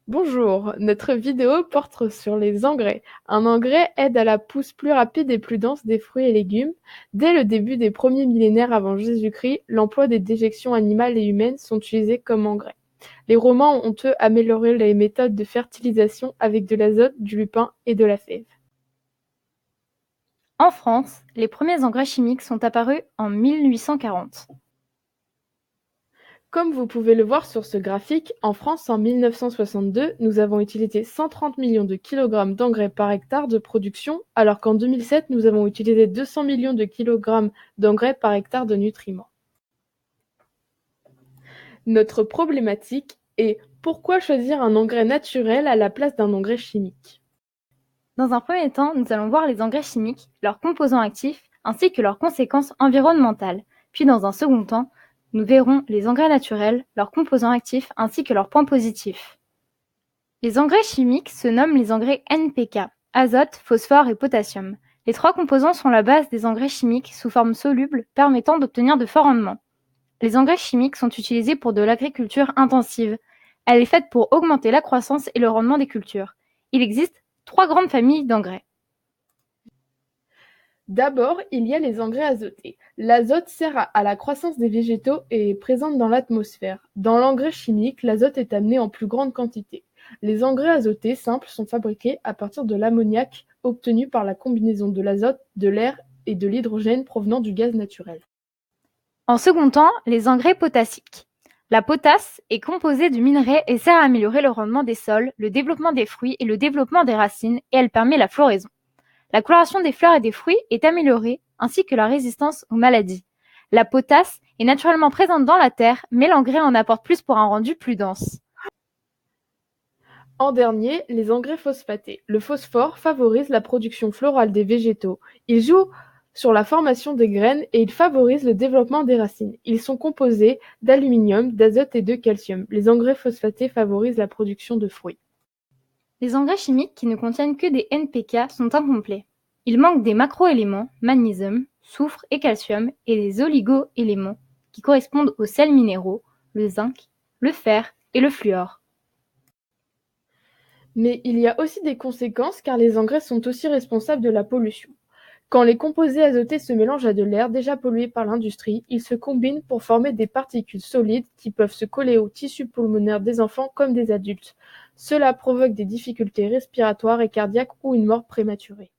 Bonjour, notre vidéo porte sur les engrais. Un engrais aide à la pousse plus rapide et plus dense des fruits et légumes. Dès le début des premiers millénaires avant Jésus-Christ, l'emploi des déjections animales et humaines sont utilisés comme engrais. Les Romains ont eux amélioré les méthodes de fertilisation avec de l'azote, du lupin et de la fève. En France, les premiers engrais chimiques sont apparus en 1840. Comme vous pouvez le voir sur ce graphique, en France en 1962, nous avons utilisé 130 millions de kilogrammes d'engrais par hectare de production, alors qu'en 2007, nous avons utilisé 200 millions de kilogrammes d'engrais par hectare de nutriments. Notre problématique est: pourquoi choisir un engrais naturel à la place d'un engrais chimique? Dans un premier temps, nous allons voir les engrais chimiques, leurs composants actifs, ainsi que leurs conséquences environnementales. Puis dans un second temps, nous verrons les engrais naturels, leurs composants actifs, ainsi que leurs points positifs. Les engrais chimiques se nomment les engrais NPK, azote, phosphore et potassium. Les trois composants sont la base des engrais chimiques sous forme soluble, permettant d'obtenir de forts rendements. Les engrais chimiques sont utilisés pour de l'agriculture intensive. Elle est faite pour augmenter la croissance et le rendement des cultures. Il existe trois grandes familles d'engrais. D'abord, il y a les engrais azotés. L'azote sert à la croissance des végétaux et est présente dans l'atmosphère. Dans l'engrais chimique, l'azote est amené en plus grande quantité. Les engrais azotés simples sont fabriqués à partir de l'ammoniac obtenu par la combinaison de l'azote, de l'air et de l'hydrogène provenant du gaz naturel. En second temps, les engrais potassiques. La potasse est composée de minerais et sert à améliorer le rendement des sols, le développement des fruits et le développement des racines, et elle permet la floraison. La coloration des fleurs et des fruits est améliorée, ainsi que la résistance aux maladies. La potasse est naturellement présente dans la terre, mais l'engrais en apporte plus pour un rendu plus dense. En dernier, les engrais phosphatés. Le phosphore favorise la production florale des végétaux. Il joue sur la formation des graines et il favorise le développement des racines. Ils sont composés d'aluminium, d'azote et de calcium. Les engrais phosphatés favorisent la production de fruits. Les engrais chimiques qui ne contiennent que des NPK sont incomplets. Il manque des macroéléments, magnésium, soufre et calcium, et des oligoéléments qui correspondent aux sels minéraux, le zinc, le fer et le fluor. Mais il y a aussi des conséquences car les engrais sont aussi responsables de la pollution. Quand les composés azotés se mélangent à de l'air déjà pollué par l'industrie, ils se combinent pour former des particules solides qui peuvent se coller au tissu pulmonaire des enfants comme des adultes. Cela provoque des difficultés respiratoires et cardiaques ou une mort prématurée.